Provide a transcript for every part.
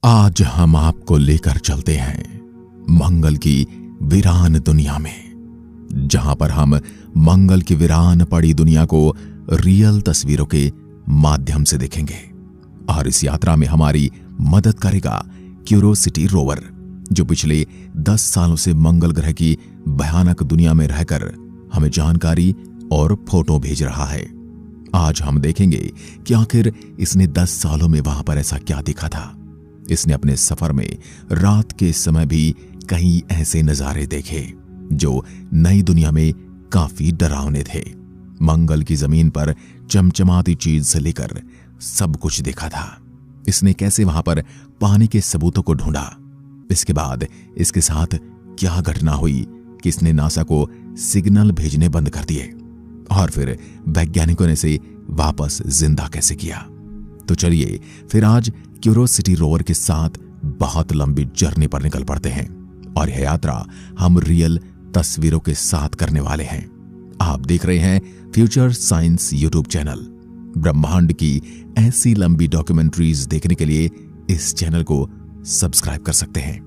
आज हम आपको लेकर चलते हैं मंगल की वीरान दुनिया में, जहां पर हम मंगल की वीरान पड़ी दुनिया को रियल तस्वीरों के माध्यम से देखेंगे। और इस यात्रा में हमारी मदद करेगा क्यूरोसिटी रोवर, जो पिछले 10 सालों से मंगल ग्रह की भयानक दुनिया में रहकर हमें जानकारी और फोटो भेज रहा है। आज हम देखेंगे कि आखिर इसने 10 सालों में वहां पर ऐसा क्या देखा था। इसने अपने सफर में रात के समय भी कई ऐसे नजारे देखे जो नई दुनिया में काफी डरावने थे। मंगल की जमीन पर चमचमाती चीज से लेकर सब कुछ देखा था। इसने कैसे वहां पर पानी के सबूतों को ढूंढा, इसके बाद इसके साथ क्या घटना हुई कि इसने नासा को सिग्नल भेजने बंद कर दिए, और फिर वैज्ञानिकों ने इसे वापस जिंदा कैसे किया। तो चलिए फिर आज क्यूरोसिटी रोवर के साथ बहुत लंबी जर्नी पर निकल पड़ते हैं, और यह यात्रा हम रियल तस्वीरों के साथ करने वाले हैं। आप देख रहे हैं फ्यूचर साइंस यूट्यूब चैनल। ब्रह्मांड की ऐसी लंबी डॉक्यूमेंट्रीज देखने के लिए इस चैनल को सब्सक्राइब कर सकते हैं।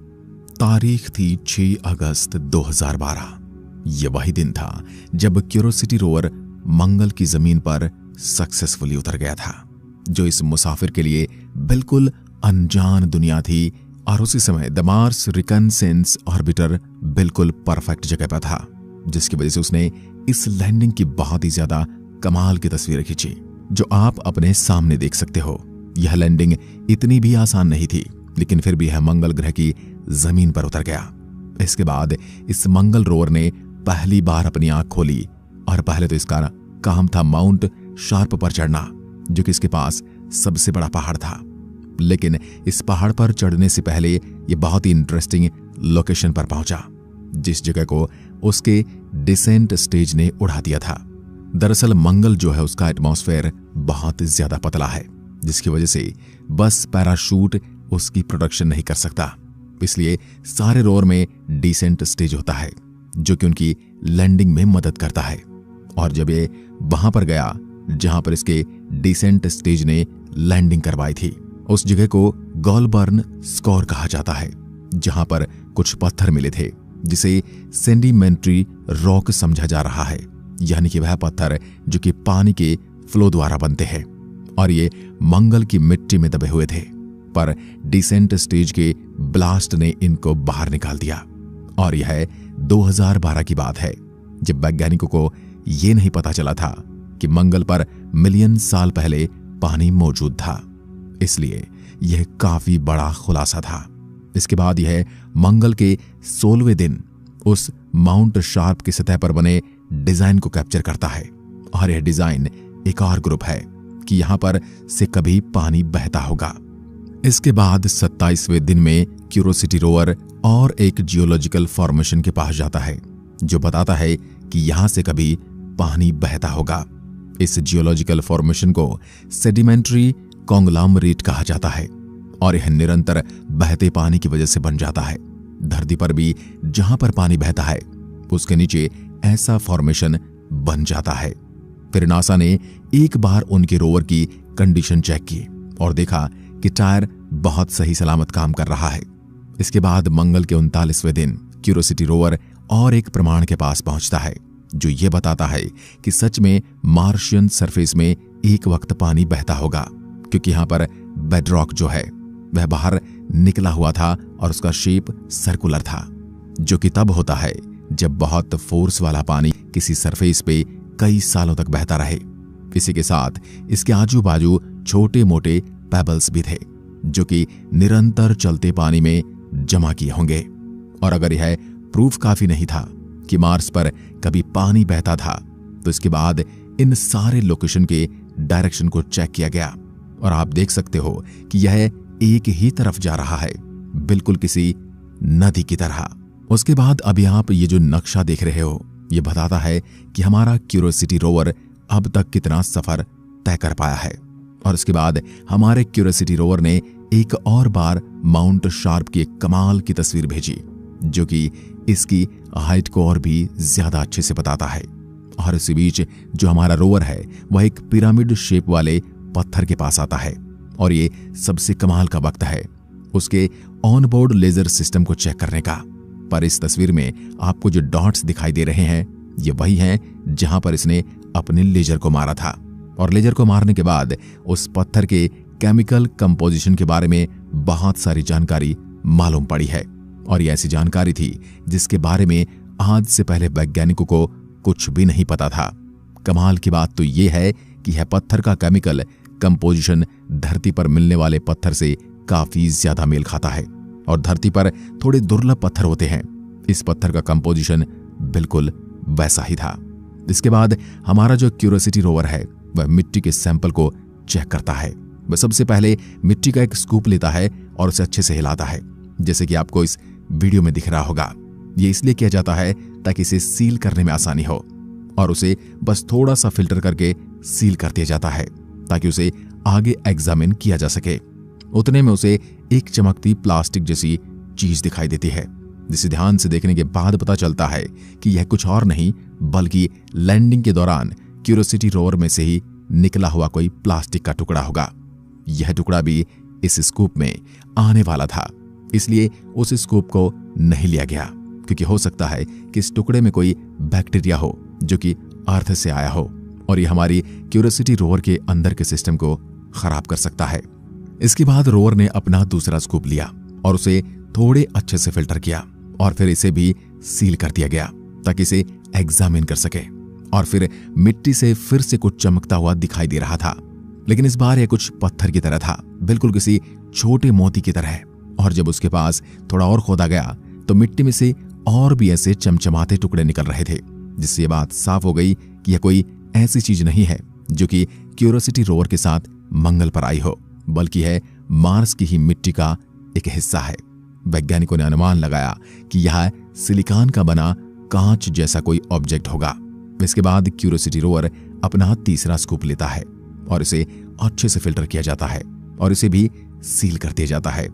तारीख थी 6 अगस्त 2012। यह वही दिन था जब क्यूरोसिटी रोवर मंगल की जमीन पर सक्सेसफुली उतर गया था, जो इस मुसाफिर के लिए बिल्कुल अनजान दुनिया थी। और उसी समय द मार्स रिकनसेंस ऑर्बिटर बिल्कुल परफेक्ट जगह पर था, जिसकी वजह से उसने इस लैंडिंग की बहुत ही ज्यादा कमाल की तस्वीरें खींची, जो आप अपने सामने देख सकते हो। यह लैंडिंग इतनी भी आसान नहीं थी, लेकिन फिर भी यह मंगल ग्रह की जमीन पर उतर गया। इसके बाद इस मंगल रोवर ने पहली बार अपनी आंख खोली, और पहले तो इसका काम था माउंट शार्प पर चढ़ना, जो कि इसके पास सबसे बड़ा पहाड़ था। लेकिन इस पहाड़ पर चढ़ने से पहले यह बहुत ही इंटरेस्टिंग लोकेशन पर पहुंचा, जिस जगह को उसके डिसेंट स्टेज ने उड़ा दिया था। दरअसल मंगल जो है, उसका एटमॉस्फेयर बहुत ज्यादा पतला है, जिसकी वजह से बस पैराशूट उसकी प्रोडक्शन नहीं कर सकता। इसलिए सारे रोवर में डिसेंट स्टेज होता है, जो कि उनकी लैंडिंग में मदद करता है। और जब ये वहां पर गया जहां पर इसके डिसेंट स्टेज ने लैंडिंग करवाई थी, उस जगह को गॉलबर्न स्कोर कहा जाता है, जहां पर कुछ पत्थर मिले थे जिसे सेडिमेंट्री रॉक समझा जा रहा है, यानी कि वह पत्थर जो कि पानी के फ्लो द्वारा बनते हैं, और ये मंगल की मिट्टी में दबे हुए थे। पर डिसेंट स्टेज के ब्लास्ट ने इनको बाहर निकाल दिया। और यह 2012 की बात है, जब वैज्ञानिकों को यह नहीं पता चला था कि मंगल पर मिलियन साल पहले पानी मौजूद था। इसलिए यह काफी बड़ा खुलासा था। इसके बाद यह मंगल के 16वें दिन उस माउंट शार्प की सतह पर बने डिजाइन को कैप्चर करता है। और यह डिजाइन एक और ग्रुप है कि यहां पर से कभी पानी बहता होगा। इसके बाद 27वें दिन में क्यूरोसिटी रोवर और एक जियोलॉजिकल फॉर्मेशन के पास जाता है, जो बताता है कि यहां से कभी पानी बहता होगा। इस जियोलॉजिकल फॉर्मेशन को सेडिमेंट्री कॉन्ग्लोमरेट कहा जाता है, और यह निरंतर बहते पानी की वजह से बन जाता है। धरती पर भी जहां पर पानी बहता है, उसके नीचे ऐसा फॉर्मेशन बन जाता है। फिर नासा ने एक बार उनके रोवर की कंडीशन चेक की और देखा कि टायर बहुत सही सलामत काम कर रहा है। इसके बाद मंगल के 39वें दिन क्यूरोसिटी रोवर और एक प्रमाण के पास पहुंचता है, जो यह बताता है कि सच में मार्शियन सरफेस में एक वक्त पानी बहता होगा, क्योंकि यहां पर बेडरॉक जो है वह बाहर निकला हुआ था और उसका शेप सर्कुलर था, जो कि तब होता है जब बहुत फोर्स वाला पानी किसी सरफेस पे कई सालों तक बहता रहे। इसी के साथ इसके आजू बाजू छोटे मोटे पेबल्स भी थे, जो कि निरंतर चलते पानी में जमा किए होंगे। और अगर यह प्रूफ काफी नहीं था कि मार्स पर कभी पानी बहता था, तो इसके बाद इन सारे लोकेशन के डायरेक्शन को चेक किया गया, और आप देख सकते हो कि यह एक ही तरफ जा रहा है, बिल्कुल किसी नदी की तरह। उसके बाद अभी आप ये जो नक्शा देख रहे हो, ये बताता है कि हमारा क्यूरोसिटी रोवर अब तक कितना सफर तय कर पाया है। और उसके बाद हमारे क्यूरोसिटी रोवर ने एक और बार माउंट शार्प की एक कमाल की तस्वीर भेजी, जो कि इसकी हाइट को और भी ज्यादा अच्छे से बताता है। और इसी बीच जो हमारा रोवर है वह एक पिरामिड शेप वाले पत्थर के पास आता है, और ये सबसे कमाल का वक्त है उसके ऑनबोर्ड लेजर सिस्टम को चेक करने का। पर इस तस्वीर में आपको जो डॉट्स दिखाई दे रहे हैं ये वही हैं जहां पर इसने अपने लेजर को मारा था। और लेजर को मारने के बाद उस पत्थर के केमिकल कंपोजिशन के बारे में बहुत सारी जानकारी मालूम पड़ी है। और ये ऐसी जानकारी थी जिसके बारे में आज से पहले वैज्ञानिकों को कुछ भी नहीं पता था। कमाल की बात तो ये है कि यह पत्थर का केमिकल कंपोजिशन धरती पर मिलने वाले पत्थर से काफी ज्यादा मेल खाता है और धरती पर थोड़े दुर्लभ पत्थर होते हैं। इस पत्थर का कंपोजिशन बिल्कुल वैसा ही था। इसके बाद हमारा जो क्यूरियोसिटी रोवर है वह मिट्टी के सैंपल को चेक करता है। वह सबसे पहले मिट्टी का एक स्कूप लेता है और उसे अच्छे से हिलाता है, जैसे कि आपको इस वीडियो में दिख रहा होगा। यह इसलिए किया जाता है ताकि इसे सील करने में आसानी हो और उसे बस थोड़ा सा फिल्टर करके सील कर दिया जाता है ताकि उसे आगे एग्जामिन किया जा सके। उतने में उसे एक चमकती प्लास्टिक जैसी चीज दिखाई देती है, जिसे ध्यान से देखने के बाद पता चलता है कि यह कुछ और नहीं बल्कि लैंडिंग के दौरान क्यूरियोसिटी रोवर में से ही निकला हुआ कोई प्लास्टिक का टुकड़ा होगा। यह टुकड़ा भी इस स्कूप में आने वाला था, इसलिए उस स्कूप को नहीं लिया गया, क्योंकि हो सकता है कि इस टुकड़े में कोई बैक्टीरिया हो जो कि अर्थ से आया हो और ये हमारी क्यूरियोसिटी रोवर के अंदर के सिस्टम को खराब कर सकता है। इसके बाद रोवर ने अपना दूसरा स्कूप लिया और उसे थोड़े अच्छे से फिल्टर किया और फिर इसे भी सील कर दिया गया ताकि इसे एग्जामिन कर सके। और फिर मिट्टी से फिर से कुछ चमकता हुआ दिखाई दे रहा था, लेकिन इस बार यह कुछ पत्थर की तरह था, बिल्कुल किसी छोटे मोती की तरह। और जब उसके पास थोड़ा और खोदा गया तो मिट्टी में से और भी ऐसे चमचमाते टुकड़े निकल रहे थे, जिससे ये बात साफ हो गई कि यह कोई ऐसी चीज नहीं है जो कि क्यूरियोसिटी रोवर के साथ मंगल पर आई हो, बल्कि है मार्स की ही मिट्टी का एक हिस्सा है। वैज्ञानिकों ने अनुमान लगाया कि यह सिलिकॉन का बना कांच जैसा कोई ऑब्जेक्ट होगा। इसके बाद क्यूरियोसिटी रोवर अपना तीसरा स्कूप लेता है और इसे अच्छे से फिल्टर किया जाता है और इसे भी सील कर दिया जाता है।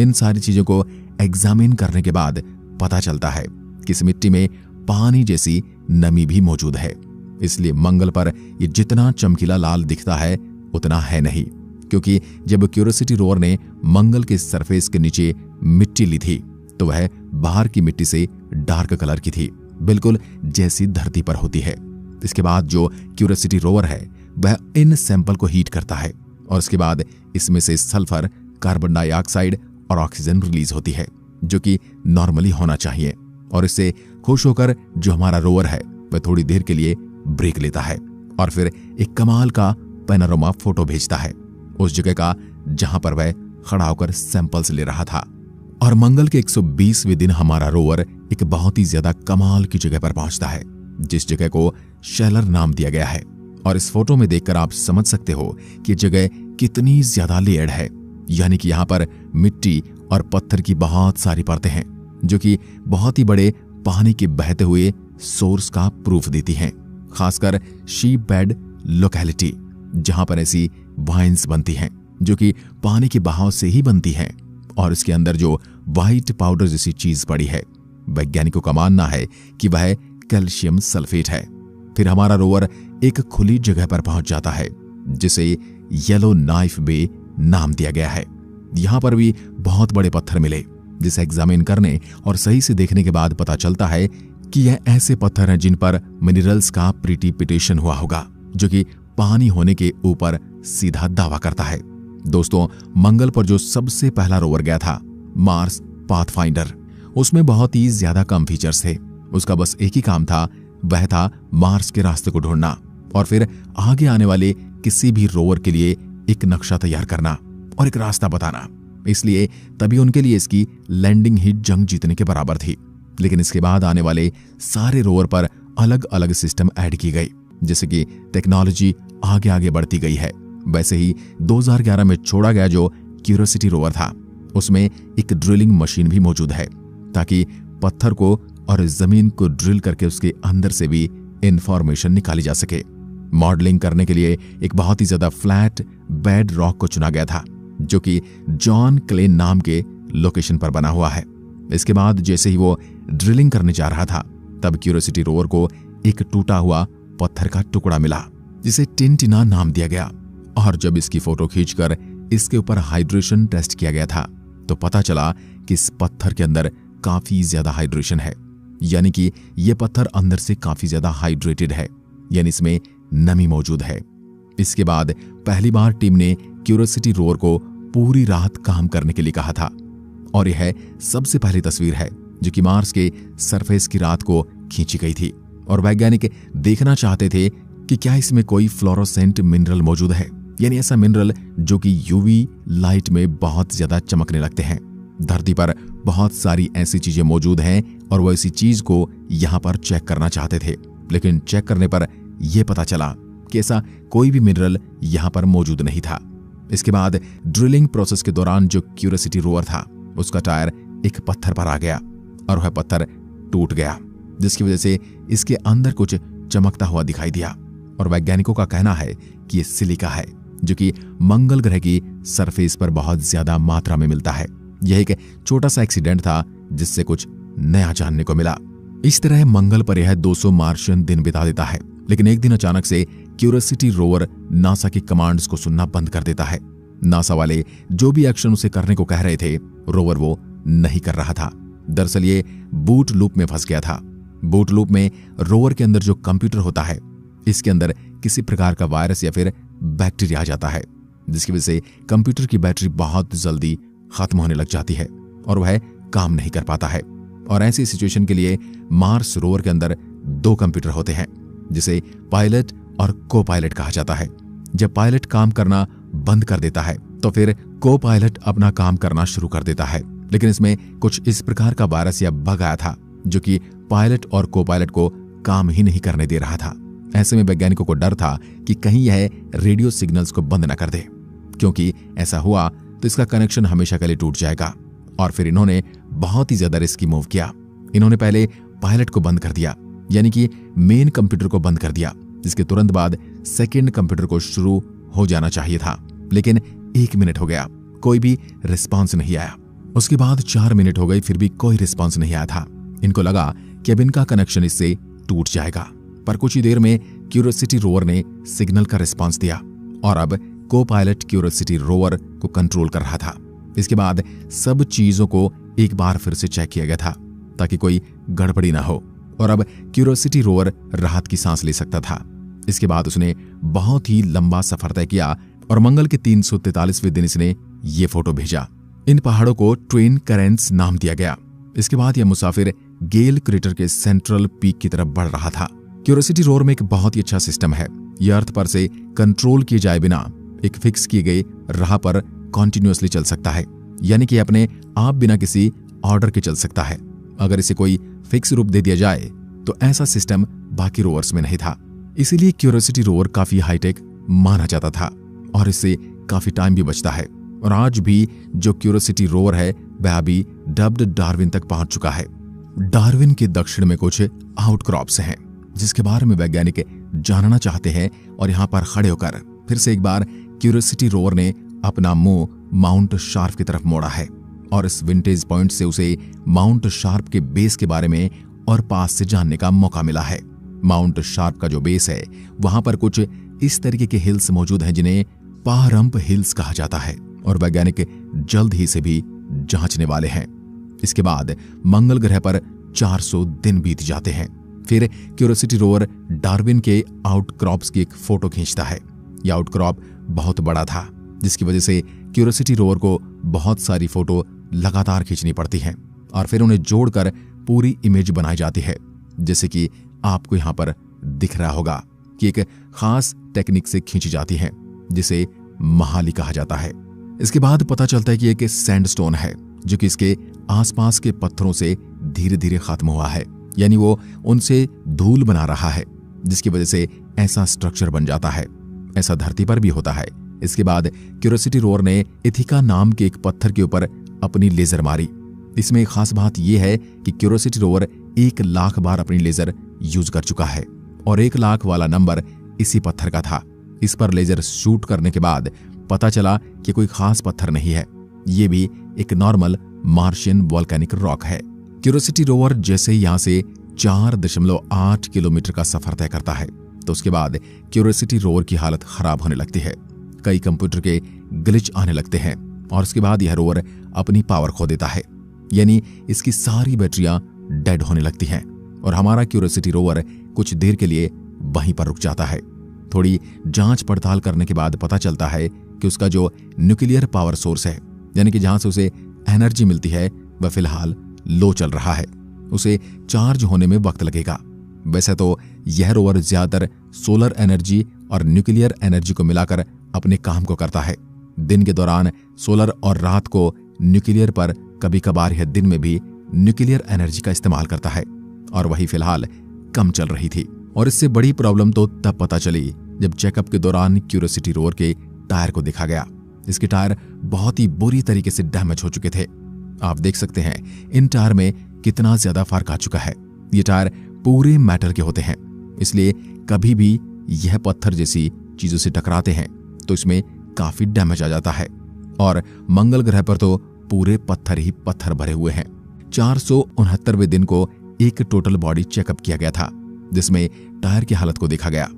इन सारी चीजों को एग्जामिन करने के बाद पता चलता है कि इस मिट्टी में पानी जैसी नमी भी मौजूद है, इसलिए मंगल पर यह जितना चमकीला लाल दिखता है उतना है नहीं, क्योंकि जब क्यूरियोसिटी रोवर ने मंगल के सरफेस के नीचे मिट्टी ली थी तो वह बाहर की मिट्टी से डार्क कलर की थी, बिल्कुल जैसी धरती पर होती है। इसके बाद जो क्यूरियोसिटी रोवर है वह इन सैंपल को हीट करता है और उसके बाद इसमें से सल्फर, कार्बन डाइऑक्साइड और ऑक्सीजन रिलीज होती है, जो कि नॉर्मली होना चाहिए। और इससे खुश होकर जो हमारा रोवर है वह थोड़ी देर के लिए ब्रेक लेता है और फिर एक कमाल का पैनोरामा फोटो भेजता है उस जगह का जहां पर वह खड़ा होकर सैंपल्स ले रहा था। और मंगल के 120वें दिन हमारा रोवर एक बहुत ही ज्यादा कमाल की जगह पर पहुंचता है, जिस जगह को शेलर नाम दिया गया है। और इस फोटो में देखकर आप समझ सकते हो कि जगह कितनी ज्यादा लेयर्ड है, यानी कि यहाँ पर मिट्टी और पत्थर की बहुत सारी परतें हैं जो कि बहुत ही बड़े पानी के बहते हुए सोर्स का प्रूफ देती हैं, खासकर शीप बेड लोकेलिटी, जहां पर ऐसी वाइन्स बनती हैं जो कि पानी के बहाव से ही बनती हैं। और इसके अंदर जो व्हाइट पाउडर जैसी चीज पड़ी है, वैज्ञानिकों का मानना है कि वह कैल्शियम सल्फेट है। फिर हमारा रोवर एक खुली जगह पर पहुंच जाता है जिसे येलो नाइफ बे नाम दिया गया है। यहां पर भी बहुत बड़े पत्थर मिले, जिसे एग्जामिन करने और सही से देखने के बाद पता चलता है कि यह ऐसे पत्थर हैं जिन पर मिनरल्स का प्रिसिपिटेशन हुआ होगा, जो कि पानी होने के ऊपर सीधा दावा करता है। दोस्तों, मंगल पर जो सबसे पहला रोवर गया था, मार्स पाथफाइंडर, उसमें बहुत ही ज्यादा कम फीचर्स थे। उसका बस एक ही काम था, वह था मार्स के रास्ते को ढूंढना और फिर आगे आने वाले किसी भी रोवर के लिए एक नक्शा तैयार करना और एक रास्ता बताना। इसलिए तभी उनके लिए इसकी लैंडिंग ही जंग जीतने के बराबर थी। लेकिन इसके बाद आने वाले सारे रोवर पर अलग अलग सिस्टम ऐड की गई, जैसे कि टेक्नोलॉजी आगे आगे बढ़ती गई है। वैसे ही 2011 में छोड़ा गया जो क्यूरियोसिटी रोवर था, उसमें एक ड्रिलिंग मशीन भी मौजूद है ताकि पत्थर को और जमीन को ड्रिल करके उसके अंदर से भी इंफॉर्मेशन निकाली जा सके। मॉडलिंग करने के लिए एक बहुत ही ज्यादा फ्लैट बेड रॉक को चुना गया था, जो कि जॉन क्लेन नाम के लोकेशन पर बना हुआ है। इसके बाद जैसे ही वो ड्रिलिंग करने जा रहा था, तब क्यूरियोसिटी रोवर को एक टूटा हुआ पत्थर का टुकड़ा मिला, जिसे टिनटिना नाम दिया गया। और जब इसकी फोटो खींचकर इसके ऊपर हाइड्रेशन टेस्ट किया गया था, तो पता चला कि इस पत्थर के अंदर काफी ज्यादा हाइड्रेशन है, यानी कि यह पत्थर अंदर से काफी ज्यादा हाइड्रेटेड है, यानी इसमें नमी मौजूद है। इसके बाद पहली बार टीम ने क्यूरियोसिटी रोवर को पूरी रात काम करने के लिए कहा था, और यह सबसे पहली तस्वीर है जो कि मार्स के सरफेस की रात को खींची गई थी। और वैज्ञानिक देखना चाहते थे कि क्या इसमें कोई फ्लोरोसेंट मिनरल मौजूद है, यानी ऐसा मिनरल जो कि यूवी लाइट में बहुत ज्यादा चमकने लगते हैं। धरती पर बहुत सारी ऐसी चीजें मौजूद हैं और वो इसी चीज को यहां पर चेक करना चाहते थे, लेकिन चेक करने पर यह पता चला कि ऐसा कोई भी मिनरल यहां पर मौजूद नहीं था। इसके बाद ड्रिलिंग प्रोसेस के दौरान जो क्यूरियोसिटी रोवर था उसका टायर एक पत्थर पर आ गया और वह पत्थर टूट गया, जिसकी वजह से इसके अंदर कुछ चमकता हुआ दिखाई दिया। और वैज्ञानिकों का कहना है कि यह सिलिका है जो कि मंगल ग्रह की सरफेस पर बहुत ज्यादा मात्रा में मिलता है। यह एक छोटा सा एक्सीडेंट था जिससे कुछ नया जानने को मिला। इस तरह मंगल पर यह 200 मार्शियन दिन बिता देता है, लेकिन एक दिन अचानक से क्यूरियोसिटी रोवर नासा की कमांड्स को सुनना बंद कर देता है। नासा वाले जो भी एक्शन उसे करने को कह रहे थे, रोवर वो नहीं कर रहा था। दरअसल ये बूट लूप में फंस गया था। बूट लूप में रोवर के अंदर जो कंप्यूटर होता है, इसके अंदर किसी प्रकार का वायरस या फिर बैक्टीरिया आ जाता है, जिसकी वजह से कंप्यूटर की बैटरी बहुत जल्दी खत्म होने लग जाती है और वह काम नहीं कर पाता है। और ऐसी सिचुएशन के लिए मार्स रोवर के अंदर 2 कंप्यूटर होते हैं, जिसे पायलट और को पायलट कहा जाता है। जब पायलट काम करना बंद कर देता है तो फिर को पायलट अपना काम करना शुरू कर देता है, लेकिन इसमें कुछ इस प्रकार का वायरस या बग आया था जो कि पायलट और को पायलट को काम ही नहीं करने दे रहा था। ऐसे में वैज्ञानिकों को डर था कि कहीं यह रेडियो सिग्नल्स को बंद न कर दे, क्योंकि ऐसा हुआ तो इसका कनेक्शन हमेशा के लिए टूट जाएगा। और फिर इन्होंने बहुत ही ज्यादा रिस्की मूव किया। इन्होंने पहले पायलट को बंद कर दिया, यानी कि मेन कंप्यूटर को बंद कर दिया, जिसके तुरंत बाद सेकंड कंप्यूटर को शुरू हो जाना चाहिए था। लेकिन 1 मिनट हो गया, कोई भी रिस्पॉन्स नहीं आया। उसके बाद 4 मिनट हो गई, फिर भी कोई रिस्पॉन्स नहीं आया था। इनको लगा कि अब इनका कनेक्शन इससे टूट जाएगा, पर कुछ ही देर में क्यूरियोसिटी रोवर ने सिग्नल का रिस्पॉन्स दिया और अब को पायलट क्यूरियोसिटी रोवर को कंट्रोल कर रहा था। इसके बाद सब चीजों को एक बार फिर से चेक किया गया था ताकि कोई गड़बड़ी ना हो, और अब क्यूरियोसिटी रोवर राहत की सांस ले सकता था। इसके बाद उसने बहुत ही लंबा सफर तय किया और मंगल के 343वें दिन इसने ये फोटो भेजा। इन पहाड़ों को ट्विन करेंट्स नाम दिया गया। इसके बाद यह मुसाफिर गेल क्रेटर के सेंट्रल पीक की तरफ बढ़ रहा था। क्यूरियोसिटी रोवर में एक बहुत ही अच्छा सिस्टम है। यह अर्थ पर से कंट्रोल किए जाए बिना एक फिक्स किए गए राह पर कॉन्टिन्यूअसली चल सकता है, यानी कि अपने आप बिना किसी ऑर्डर के चल सकता है। अगर इसे कोई फिक्स रूप दे दिया जाए तो ऐसा सिस्टम बाकी रोवर्स में नहीं था। इसीलिए क्यूरियोसिटी रोवर काफी हाईटेक माना जाता था और इससे काफी टाइम भी बचता है। और आज भी जो क्यूरियोसिटी रोवर है वह अभी डब्ड डार्विन तक पहुंच चुका है। डार्विन के दक्षिण में कुछ आउटक्रॉप्स हैं जिसके बारे में वैज्ञानिक जानना चाहते हैं, और यहां पर खड़े होकर फिर से एक बार क्यूरियोसिटी रोवर ने अपना मुंह माउंट शार्प की तरफ मोड़ा है और इस विंटेज पॉइंट से उसे माउंट शार्प के बेस के बारे में और पास से जानने का मौका मिला है। माउंट शार्प का जो बेस है वहां पर कुछ इस तरीके के हिल्स मौजूद हैं जिन्हें पारंप हिल्स कहा जाता है, और वैज्ञानिक जल्द ही से भी जांचने वाले हैं। इसके बाद मंगल ग्रह पर 400 दिन बीत जाते हैं। फिर क्यूरियोसिटी रोवर डार्विन के आउटक्रॉप्स की एक फोटो खींचता है। यह आउटक्रॉप बहुत बड़ा था, जिसकी वजह से क्यूरियोसिटी रोवर को बहुत सारी फोटो लगातार खींचनी पड़ती हैं और फिर उन्हें जोड़कर पूरी इमेज बनाई जाती है, जैसे कि आपको यहां पर दिख रहा होगा कि एक खास टेक्निक से खींची जाती है जिसे महाली कहा जाता है। इसके बाद पता चलता है कि एक सैंडस्टोन है जो कि इसके आसपास के पत्थरों से धीरे धीरे खत्म हुआ है, यानी वो उनसे धूल बना रहा है, जिसकी वजह से ऐसा स्ट्रक्चर बन जाता है। ऐसा धरती पर भी होता है। इसके बाद क्यूरियोसिटी रोवर ने इथिका नाम के एक पत्थर के ऊपर अपनी लेजर मारी। इसमें एक खास बात यह है कि क्यूरियोसिटी रोवर 1 लाख बार अपनी लेजर यूज कर चुका है और 1 लाख वाला नंबर इसी पत्थर का था। इस पर लेजर शूट करने के बाद पता चला कि कोई खास पत्थर नहीं है, ये भी एक नॉर्मल मार्शियन वॉल्केनिक रॉक है। क्यूरियोसिटी रोवर जैसे यहां से 4.8 किलोमीटर का सफर तय करता है तो उसके बाद क्यूरियोसिटी रोवर की हालत खराब होने लगती है। कई कंप्यूटर के ग्लिच आने लगते हैं और उसके बाद यह रोवर अपनी पावर खो देता है, यानी इसकी सारी बैटरियां डेड होने लगती हैं और हमारा क्यूरियोसिटी रोवर कुछ देर के लिए वहीं पर रुक जाता है। थोड़ी जांच पड़ताल करने के बाद पता चलता है कि उसका जो न्यूक्लियर पावर सोर्स है, यानी कि जहां से उसे एनर्जी मिलती है, वह फिलहाल लो चल रहा है। उसे चार्ज होने में वक्त लगेगा। वैसे तो यह रोवर ज्यादातर सोलर एनर्जी और न्यूक्लियर एनर्जी को मिलाकर अपने काम को करता है। दिन के दौरान सोलर और रात को न्यूक्लियर पर, कभी कभार यह दिन में भी न्यूक्लियर एनर्जी का इस्तेमाल करता है और वही फिलहाल कम चल रही थी। और इससे बड़ी प्रॉब्लम तो तब पता चली जब चेकअप के दौरान क्यूरियोसिटी रोवर के टायर को देखा गया। इसके टायर बहुत ही बुरी तरीके से डैमेज हो चुके थे। आप देख सकते हैं इन टायर में कितना ज्यादा फर्क आ चुका है। ये टायर पूरे मेटल के होते हैं, इसलिए कभी भी यह पत्थर जैसी चीजों से टकराते हैं तो इसमें काफी डैमेज आ जाता है। और मंगल ग्रह पर तो पूरे पत्थर ही पत्थर भरे हुए हैं। 469वें दिन को एक टोटल बॉडी चेकअप किया गया था, जिसमें टायर की हालत को देखा गया।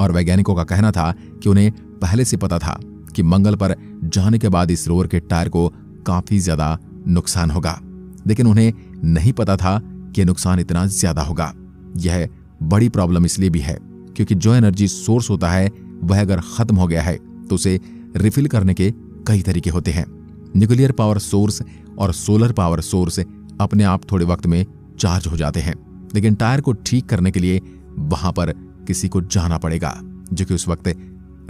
और वैज्ञानिकों का कहना था कि उन्हें पहले से पता था कि मंगल पर जाने के बाद इस रोवर के टायर को काफी ज्यादा नुकसान होगा, लेकिन उन्हें नहीं पता था कि नुकसान इतना ज्यादा होगा। यह बड़ी प्रॉब्लम इसलिए भी है क्योंकि जो एनर्जी सोर्स होता है वह अगर खत्म हो गया है तो उसे रिफिल करने के कई तरीके होते हैं। न्यूक्लियर पावर सोर्स और सोलर पावर सोर्स अपने आप थोड़े वक्त में चार्ज हो जाते हैं, लेकिन टायर को ठीक करने के लिए वहां पर किसी को जाना पड़ेगा, जो कि उस वक्त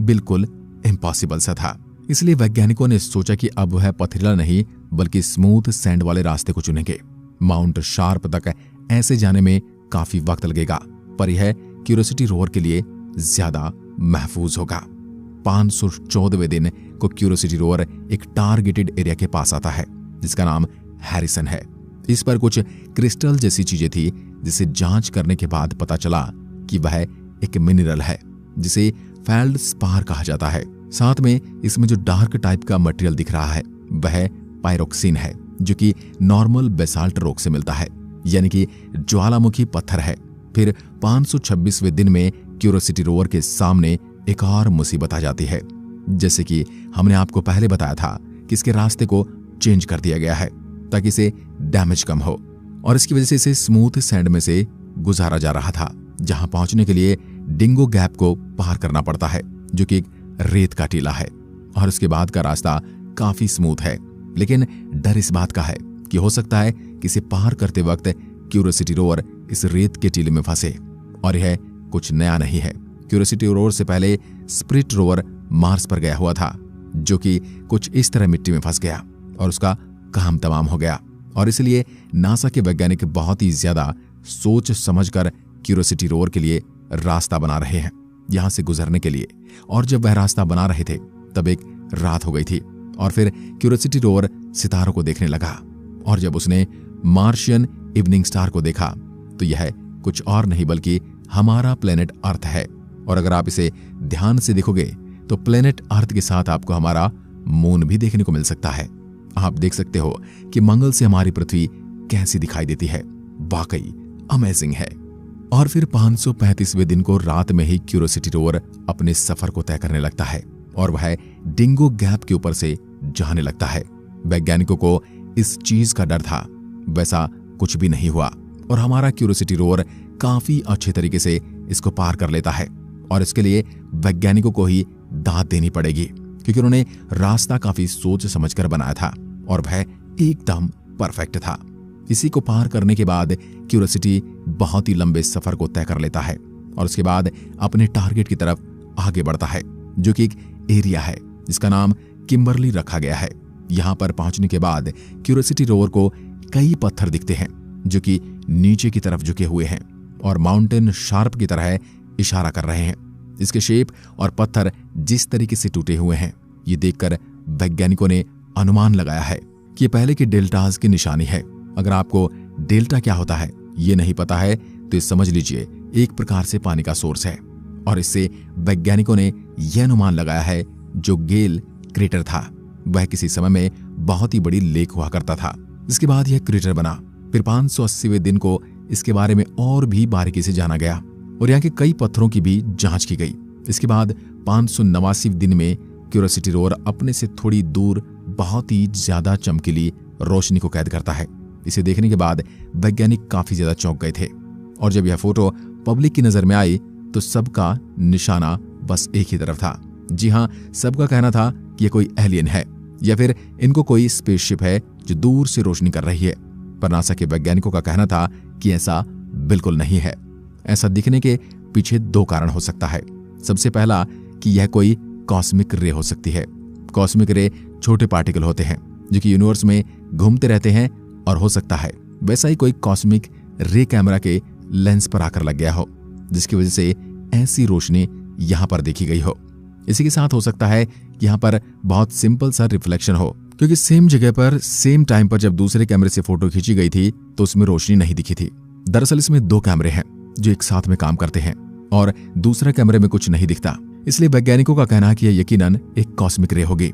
बिल्कुल इम्पॉसिबल सा था। इसलिए वैज्ञानिकों ने सोचा कि अब वह पथरीला नहीं बल्कि स्मूथ सैंड वाले रास्ते को चुनेंगे। माउंट शार्प तक ऐसे जाने में काफी वक्त लगेगा, पर यह क्यूरियोसिटी रोवर के लिए ज्यादा महफूज होगा। 514वें दिन को क्यूरियोसिटी रोवर एक टारगेटेड एरिया के पास आता है जिसका नाम हैरिसन है। इस पर कुछ क्रिस्टल जैसी चीजें थी, जिसे जांच करने के बाद पता चला कि वह एक मिनरल है जिसे फेल्डस्पार कहा जाता है। साथ में इसमें जो डार्क टाइप का मटेरियल दिख रहा है वह पायरोक्सिन है, जो कि नॉर्मल बेसाल्ट रॉक से मिलता है, यानी कि ज्वालामुखी पत्थर है। फिर 526वें दिन में क्यूरियोसिटी रोवर के सामने एक और मुसीबत आ जाती है। जैसे कि हमने आपको पहले बताया था कि इसके रास्ते को चेंज कर दिया गया है ताकि इसे डैमेज कम हो, और इसकी वजह से इसे स्मूथ सैंड में से गुजारा जा रहा था, जहां पहुंचने के लिए डिंगो गैप को पार करना पड़ता है, जो कि एक रेत का टीला है। और उसके बाद का रास्ता काफी स्मूथ है, लेकिन डर इस बात का है कि हो सकता है कि इसे पार करते वक्त क्यूरियोसिटी रोवर इस रेत के टीले में फंसे। और यह कुछ नया नहीं है। क्यूरियोसिटी रोवर से पहले स्पिरिट रोवर मार्स पर गया हुआ था, जो कि कुछ इस तरह मिट्टी में फंस गया और उसका काम तमाम हो गया। और इसलिए नासा के वैज्ञानिक बहुत ही ज्यादा सोच समझकर क्यूरियोसिटी रोवर के लिए रास्ता बना रहे हैं यहां से गुजरने के लिए। और जब वह रास्ता बना रहे थे तब एक रात हो गई थी और फिर क्यूरियोसिटी रोवर सितारों को देखने लगा। और जब उसने मार्शियन इवनिंग स्टार को देखा तो यह कुछ और नहीं बल्कि हमारा प्लेनेट अर्थ है। और अगर आप इसे ध्यान से देखोगे तो प्लेनेट अर्थ के साथ आपको हमारा मून भी देखने को मिल सकता है। आप देख सकते हो कि मंगल से हमारी पृथ्वी कैसी दिखाई देती है। वाकई अमेजिंग है। और फिर 535वें दिन को रात में ही क्यूरियोसिटी रोवर अपने सफर को तय करने लगता है और वह डिंगो गैप के ऊपर से जाने लगता है। वैज्ञानिकों को इस चीज का डर था, वैसा कुछ भी नहीं हुआ और हमारा क्यूरियोसिटी रोवर काफी अच्छे तरीके से इसको पार कर लेता है। और इसके लिए वैज्ञानिकों को ही दाद देनी पड़ेगी, क्योंकि उन्होंने रास्ता काफी सोच समझकर बनाया था और वह एकदम परफेक्ट था। इसी को पार करने के बाद क्यूरियोसिटी बहुत ही लंबे सफर को तय कर लेता है और उसके बाद अपने टारगेट की तरफ आगे बढ़ता है, जो कि एक एरिया है जिसका नाम किम्बरली रखा गया है। यहां पर पहुंचने के बाद क्यूरियोसिटी रोवर को कई पत्थर दिखते हैं जो कि नीचे की तरफ झुके हुए हैं और माउंटेन शार्प की तरह इशारा कर रहे हैं। इसके शेप और पत्थर जिस तरीके से टूटे हुए हैं, ये देखकर वैज्ञानिकों ने अनुमान लगाया है कि ये पहले के डेल्टाज की निशानी है। अगर आपको डेल्टा क्या होता है ये नहीं पता है तो समझ लीजिए एक प्रकार से पानी का सोर्स है। और इससे वैज्ञानिकों ने यह अनुमान लगाया है जो गेल क्रेटर था वह किसी समय में बहुत ही बड़ी लेक हुआ करता था। इसके बाद यह क्रेटर बना। फिर 580वें दिन को इसके बारे में और भी बारीकी से जाना गया और यहाँ के कई पत्थरों की भी जांच की गई। इसके बाद 589वें दिन में क्यूरियोसिटी रोवर अपने से थोड़ी दूर बहुत ही ज्यादा चमकीली रोशनी को कैद करता है। इसे देखने के बाद वैज्ञानिक काफी ज्यादा चौंक गए थे और जब यह फोटो पब्लिक की नजर में आई तो सबका निशाना बस एक ही तरफ था। जी हाँ, सबका कहना था कि यह कोई एलियन है या फिर इनको कोई स्पेसशिप है जो दूर से रोशनी कर रही है। पर नासा के वैज्ञानिकों का कहना था कि ऐसा बिल्कुल नहीं है। ऐसा दिखने के पीछे दो कारण हो सकता है। सबसे पहला कि यह कोई कॉस्मिक रे हो सकती है। कॉस्मिक रे छोटे पार्टिकल होते हैं जो कि यूनिवर्स में घूमते रहते हैं और हो सकता है वैसा ही कोई कॉस्मिक रे कैमरा के लेंस पर आकर लग गया हो, जिसकी वजह से ऐसी रोशनी यहां पर देखी गई हो। इसी के साथ हो सकता है कि यहां पर बहुत सिंपल सा रिफ्लेक्शन हो, क्योंकि सेम जगह पर सेम टाइम पर जब दूसरे कैमरे से फोटो खींची गई थी तो उसमें रोशनी नहीं दिखी थी। दरअसल इसमें दो कैमरे हैं जो एक साथ में काम करते हैं और दूसरे कैमरे में कुछ नहीं दिखता, इसलिए वैज्ञानिकों का कहना है कि यह यकीनन एक कॉस्मिक रे होगी।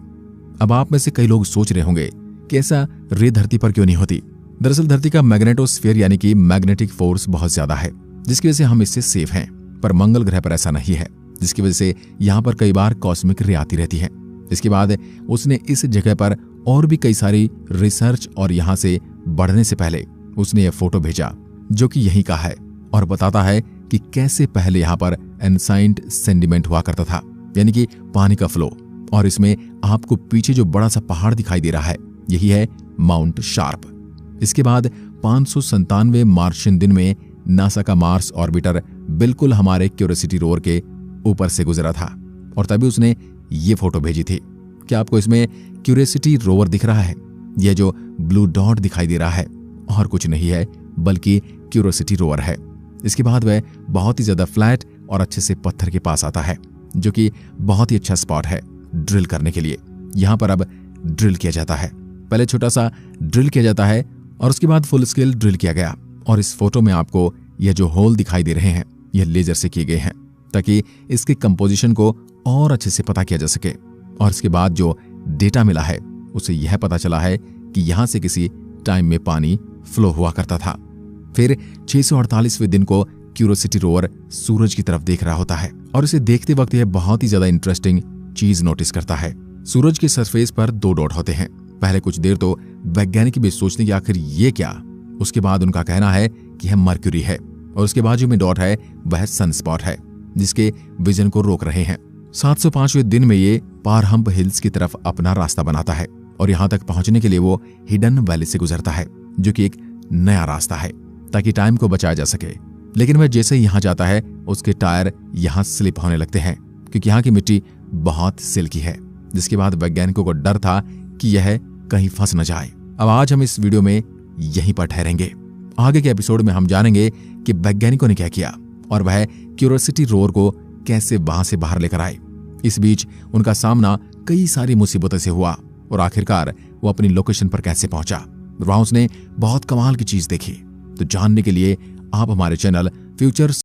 अब आप में से कई लोग सोच रहे होंगे कि ऐसा रे धरती पर क्यों नहीं होती। दरअसल धरती का मैग्नेटोस्फीयर यानी कि मैग्नेटिक फोर्स बहुत ज्यादा है, जिसकी वजह से हम इससे सेफ हैं। पर मंगल ग्रह पर ऐसा नहीं है, जिसकी वजह से यहाँ पर कई बार कॉस्मिक रे आती रहती है। इसके बाद उसने इस जगह पर और भी कई सारी रिसर्च और यहाँ से बढ़ने से पहले उसने यह फोटो भेजा जो कि यहीं का है और बताता है कि कैसे पहले यहाँ पर एनसाइंट सेंडिमेंट हुआ करता था, यानी कि पानी का फ्लो। और इसमें आपको पीछे जो बड़ा सा पहाड़ दिखाई दे रहा है यही है माउंट शार्प। इसके बाद 597 मार्शियन दिन में नासा का मार्स ऑर्बिटर बिल्कुल हमारे क्यूरियोसिटी रोवर के ऊपर से गुजरा था और तभी उसने ये फोटो भेजी थी। क्या आपको इसमें क्यूरियोसिटी रोवर दिख रहा है? यह जो ब्लू डॉट दिखाई दे रहा है और कुछ नहीं है बल्कि क्यूरियोसिटी रोवर है। इसके बाद वह बहुत ही ज्यादा फ्लैट और अच्छे से पत्थर के पास आता है, जो कि बहुत ही अच्छा स्पॉट है ड्रिल करने के लिए। यहां पर अब ड्रिल किया जाता है। पहले छोटा सा ड्रिल किया जाता है और उसके बाद फुल स्केल ड्रिल किया गया। और इस फोटो में आपको यह जो होल दिखाई दे रहे हैं यह लेजर से किए गए हैं ताकि इसके कंपोजिशन को और अच्छे से पता किया जा सके। और इसके बाद जो डेटा मिला है उसे यह पता चला है कि यहां से किसी टाइम में पानी फ्लो हुआ करता था। फिर 648वें दिन को क्यूरियोसिटी रोवर सूरज की तरफ देख रहा होता है और इसे देखते वक्त यह बहुत ही ज्यादा इंटरेस्टिंग चीज नोटिस करता है। सूरज के सरफेस पर दो डॉट होते हैं। पहले कुछ देर तो वैज्ञानिक भी सोचते कि आखिर ये क्या। उसके बाद उनका कहना है कि यह मर्क्यूरी है और उसके बाजू में डॉट है वह सनस्पॉट है जिसके विजन को रोक रहे हैं। 705वें दिन में ये पारहम्प हिल्स की तरफ अपना रास्ता बनाता है और यहां तक पहुंचने के लिए वो हिडन वैली से गुजरता है, जो कि एक नया रास्ता है ताकि टाइम को बचाया जा सके। लेकिन वह जैसे ही यहां जाता है उसके टायर यहां स्लिप होने लगते हैं क्योंकि यहां की मिट्टी बहुत सिल्की है, जिसके बाद वैज्ञानिकों को डर था कि यह कहीं फंस न जाए। अब आज हम इस वीडियो में यहीं पर ठहरेंगे। आगे के एपिसोड में हम जानेंगे कि वैज्ञानिकों ने क्या किया और वह क्यूरियोसिटी रोवर को कैसे वहां से बाहर लेकर आए। इस बीच उनका सामना कई सारी मुसीबतों से हुआ और आखिरकार वो अपनी लोकेशन पर कैसे पहुंचा। वहां उसने बहुत कमाल की चीज देखी। तो जानने के लिए आप हमारे चैनल फ्यूचर